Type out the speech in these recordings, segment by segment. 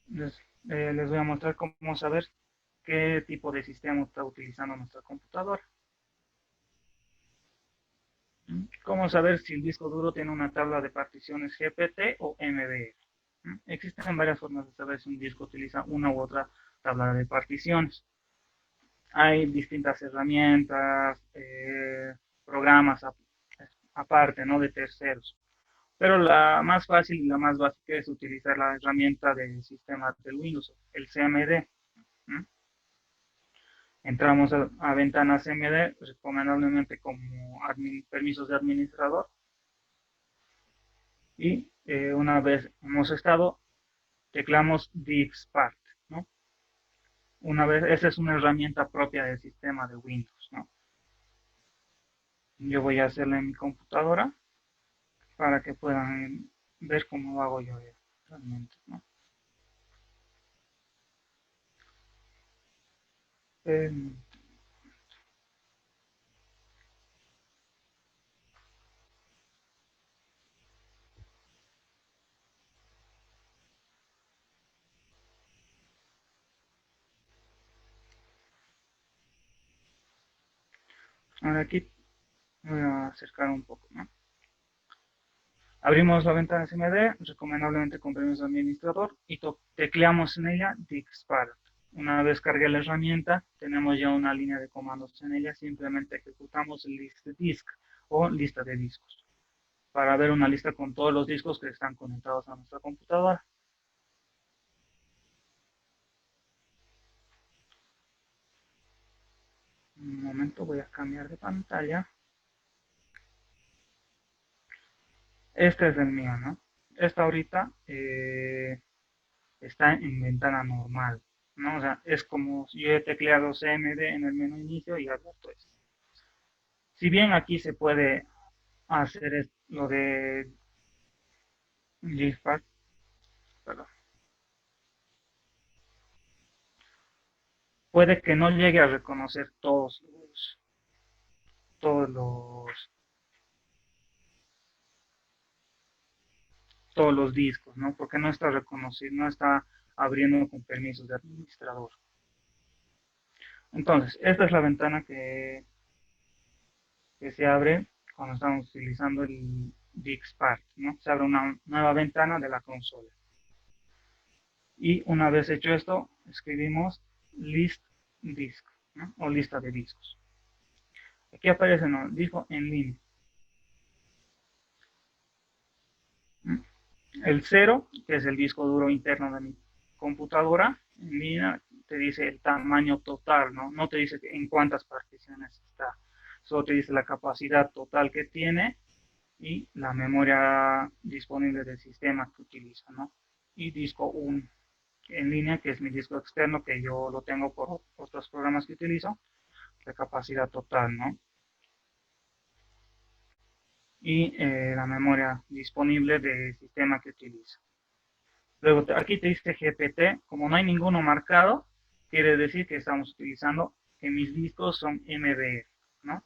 Les voy a mostrar cómo saber qué tipo de sistema está utilizando nuestra computadora. ¿Cómo saber si el disco duro tiene una tabla de particiones GPT o MBR? Existen varias formas de saber si un disco utiliza una u otra tabla de particiones. Hay distintas herramientas, programas aparte, ¿no? De terceros. Pero la más fácil y la más básica es utilizar la herramienta del sistema del Windows, el CMD. ¿Mm? Entramos a ventana CMD, recomendablemente como permisos de administrador. Y una vez hemos estado, teclamos diskpart, ¿no? Una vez, esa es una herramienta propia del sistema de Windows, ¿no? Yo voy a hacerla en mi computadora para que puedan ver cómo lo hago yo realmente, ¿no? Eh, Ahora aquí voy a acercar un poco, ¿no? Abrimos la ventana CMD, recomendablemente con permiso de administrador, y tecleamos en ella diskpart. Una vez cargué la herramienta, tenemos ya una línea de comandos en ella, simplemente ejecutamos el list disk o lista de discos para ver una lista con todos los discos que están conectados a nuestra computadora. Un momento, voy a cambiar de pantalla. Este es el mío, ¿no? Esta ahorita está en ventana normal, ¿no? O sea, es como si yo he tecleado CMD en el menú inicio y abierto esto. Si bien aquí se puede hacer lo de GIFAC, perdón, puede que no llegue a reconocer todos los, todos los discos, ¿no? Porque no está reconociendo, no está abriendo con permisos de administrador. Entonces, esta es la ventana que se abre cuando estamos utilizando el DixPart, ¿no? Se abre una nueva ventana de la consola. Y una vez hecho esto, escribimos list disk, ¿no? O lista de discos. Aquí aparece, ¿no? Disco en línea. ¿No? El 0, que es el disco duro interno de mi computadora, en línea te dice el tamaño total, ¿no? No te dice en cuántas particiones está. Solo te dice la capacidad total que tiene y la memoria disponible del sistema que utiliza, ¿no? Y disco 1 en línea, que es mi disco externo, que yo lo tengo por otros programas que utilizo, de capacidad total, ¿no? Y la memoria disponible del sistema que utiliza. Luego aquí te dice GPT, como no hay ninguno marcado, quiere decir que estamos utilizando que mis discos son MBR, ¿no?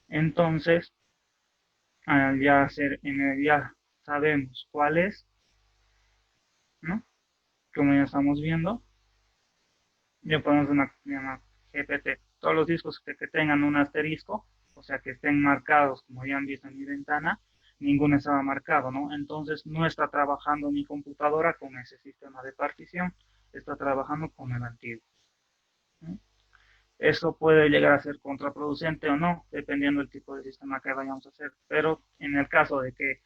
Entonces, al ya hacer ya sabemos cuál es, ¿no? Como ya estamos viendo, ya ponemos una llama GPT. Todos los discos que tengan un asterisco, o sea que estén marcados, como ya han visto en mi ventana, ninguno estaba marcado, ¿no? Entonces no está trabajando mi computadora con ese sistema de partición, está trabajando con el antiguo, ¿no? Eso puede llegar a ser contraproducente o no, dependiendo del tipo de sistema que vayamos a hacer. Pero en el caso de que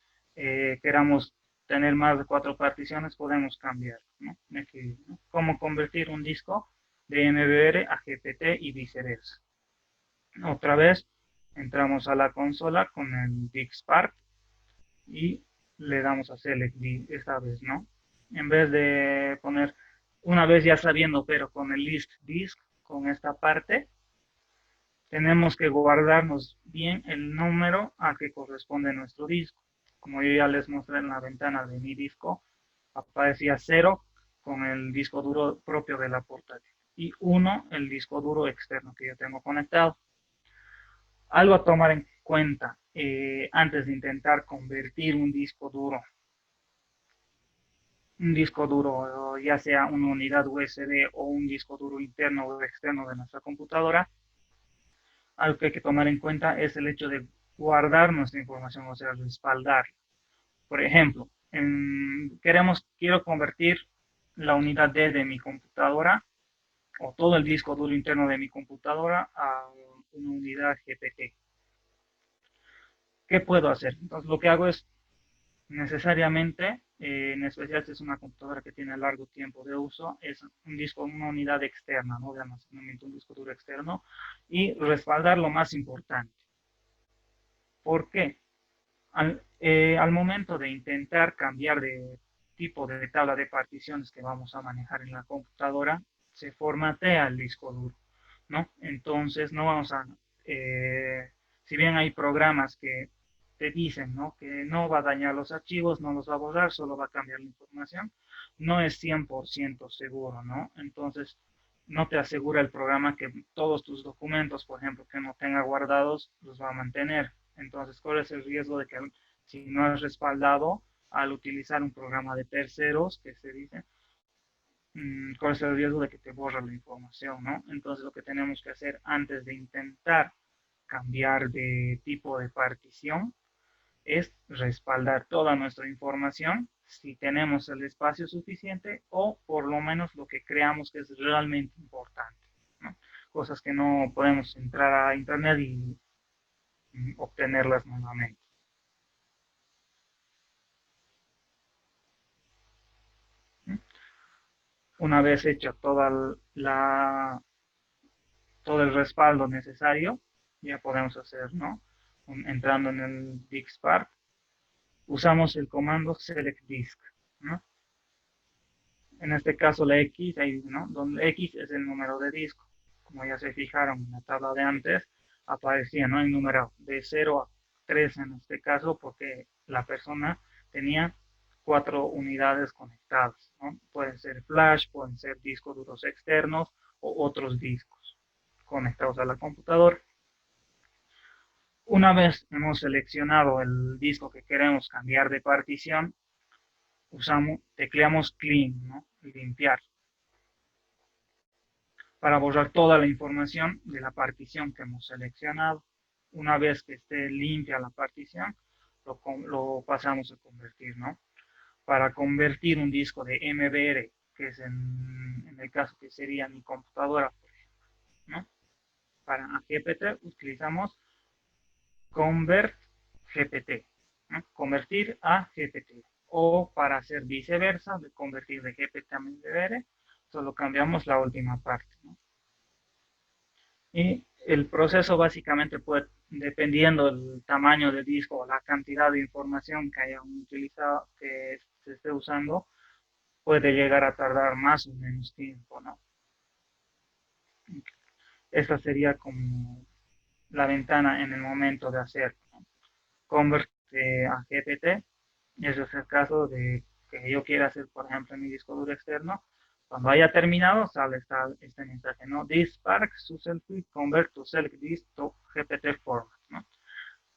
queramos tener más de 4 particiones, podemos cambiar, ¿no? ¿no? Cómo convertir un disco de MBR a GPT y viceversa. Otra vez entramos a la consola con el DixPart y le damos a Select esta vez, ¿no? En vez de poner una vez ya sabiendo, pero con el list disk, con esta parte, tenemos que guardarnos bien el número a que corresponde nuestro disco. Como yo ya les mostré en la ventana de mi disco, aparecía 0 con el disco duro propio de la portátil y 1 el disco duro externo que yo tengo conectado. Algo a tomar en cuenta antes de intentar convertir un disco duro un disco duro, ya sea una unidad USB o un disco duro interno o externo de nuestra computadora, algo que hay que tomar en cuenta es el hecho de guardar nuestra información, o sea, respaldar. Por ejemplo, quiero convertir la unidad D de mi computadora o todo el disco duro interno de mi computadora a una unidad GPT. ¿Qué puedo hacer? Entonces, lo que hago es necesariamente, en especial si es una computadora que tiene largo tiempo de uso, es un disco, una unidad externa, ¿no? De almacenamiento, un disco duro externo, y respaldar lo más importante. ¿Por qué? Al momento de intentar cambiar de tipo de tabla de particiones que vamos a manejar en la computadora, se formatea el disco duro, ¿no? Entonces no vamos a, si bien hay programas que te dicen, ¿no? Que no va a dañar los archivos, no los va a borrar, solo va a cambiar la información, no es 100% seguro, ¿no? Entonces no te asegura el programa que todos tus documentos, por ejemplo, que no tenga guardados, los va a mantener. Entonces corres el riesgo de que si no es respaldado al utilizar un programa de terceros, que se dice, corres el riesgo de que te borre la información, ¿no? Entonces lo que tenemos que hacer antes de intentar cambiar de tipo de partición es respaldar toda nuestra información si tenemos el espacio suficiente o por lo menos lo que creamos que es realmente importante, ¿no? Cosas que no podemos entrar a internet y obtenerlas nuevamente. Una vez hecho todo el respaldo necesario, ya podemos hacer, ¿no? Entrando en el DixPart, usamos el comando select disk, ¿no? En este caso la X, ¿no? Donde X es el número de disco. Como ya se fijaron en la tabla de antes, aparecía, ¿no? El número de 0 a 3 en este caso, porque la persona tenía 4 unidades conectadas, ¿no? Pueden ser flash, pueden ser discos duros externos o otros discos conectados a la computadora. Una vez hemos seleccionado el disco que queremos cambiar de partición, tecleamos clean, ¿no? Limpiar, para borrar toda la información de la partición que hemos seleccionado. Una vez que esté limpia la partición, lo pasamos a convertir, ¿no? Para convertir un disco de MBR, que es en el caso que sería mi computadora, por ejemplo, ¿no? Para GPT utilizamos convert GPT, ¿no? Convertir a GPT. O para hacer viceversa, de convertir de GPT a MBR, solo cambiamos la última parte, ¿no? Y el proceso básicamente puede, dependiendo del tamaño del disco o la cantidad de información que haya utilizado, que se esté usando, puede llegar a tardar más o menos tiempo, ¿no? Esa sería como la ventana en el momento de hacer, ¿no? Convert a GPT. Ese es el caso de que yo quiera hacer, por ejemplo, en mi disco duro externo. Cuando haya terminado, sale este mensaje, ¿no? This Spark successfully convert to select disk to GPT format, ¿no?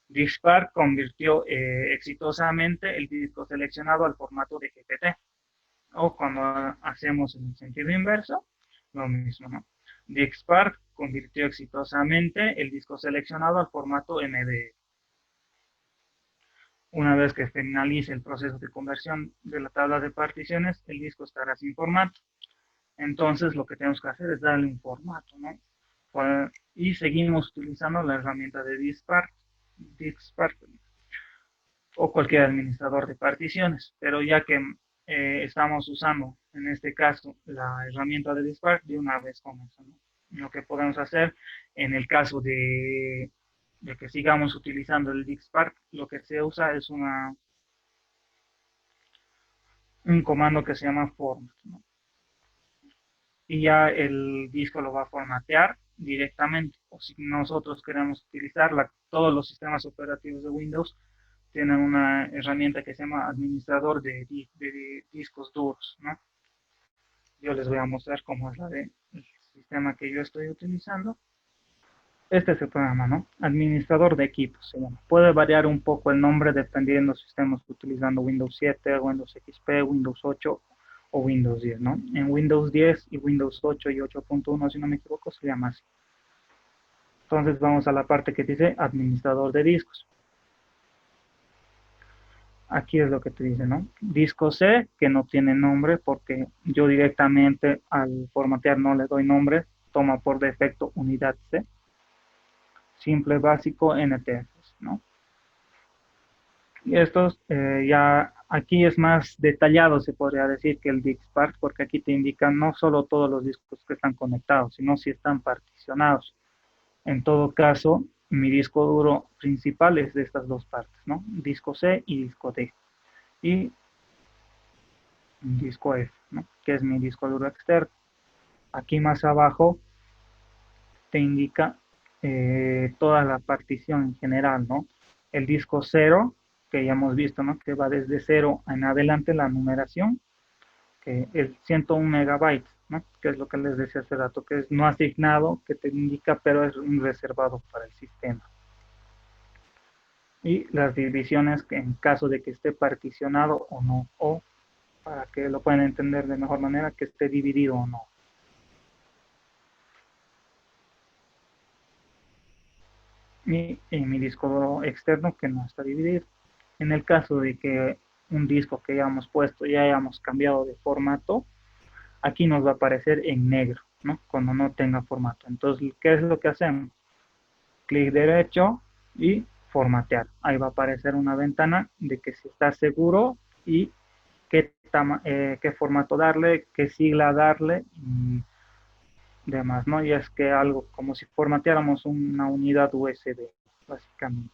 Diskpark convirtió exitosamente el disco seleccionado al formato de GPT. O cuando hacemos en el sentido inverso, lo mismo, ¿no? Diskpark convirtió exitosamente el disco seleccionado al formato MD. Una vez que finalice el proceso de conversión de la tabla de particiones, el disco estará sin formato. Entonces lo que tenemos que hacer es darle un formato, ¿no? Y seguimos utilizando la herramienta de Diskpark o cualquier administrador de particiones, pero ya que estamos usando en este caso la herramienta de Diskpark, de una vez con eso, ¿no? Lo que podemos hacer en el caso de que sigamos utilizando el Diskpark, lo que se usa es un comando que se llama format, ¿no? Y ya el disco lo va a formatear directamente. O si nosotros queremos utilizarla, todos los sistemas operativos de Windows tienen una herramienta que se llama administrador de discos duros, ¿no? Yo les voy a mostrar cómo es la del sistema que yo estoy utilizando. Este es el programa, ¿no? Administrador de equipos se llama. Puede variar un poco el nombre dependiendo si estemos utilizando Windows 7, Windows XP, Windows 8 o Windows 10, ¿no? En Windows 10 y Windows 8 y 8.1, si no me equivoco, se llama así. Entonces vamos a la parte que dice administrador de discos. Aquí es lo que te dice, ¿no? Disco C, que no tiene nombre porque yo directamente al formatear no le doy nombre, toma por defecto unidad C, simple básico NTFs, ¿no? Y estos ya aquí es más detallado, se podría decir, que el DixPart, porque aquí te indican no solo todos los discos que están conectados, sino si están particionados. En todo caso, mi disco duro principal es de estas dos partes, ¿no? Disco C y disco D. Y disco F, ¿no? Que es mi disco duro externo. Aquí más abajo te indica toda la partición en general, ¿no? El disco 0, que ya hemos visto, ¿no? Que va desde 0 en adelante la numeración, que es 101 megabytes, ¿no? Que es lo que les decía hace rato, que es no asignado, que te indica, pero es un reservado para el sistema. Y las divisiones que en caso de que esté particionado o no, o para que lo puedan entender de mejor manera, que esté dividido o no. Y en mi disco duro externo que no está dividido. En el caso de que un disco que hayamos puesto ya hayamos cambiado de formato, aquí nos va a aparecer en negro, ¿no? Cuando no tenga formato. Entonces, ¿qué es lo que hacemos? Clic derecho y formatear. Ahí va a aparecer una ventana de que si está seguro y qué formato darle, qué sigla darle y demás, ¿no? Y es que algo como si formateáramos una unidad USB, básicamente.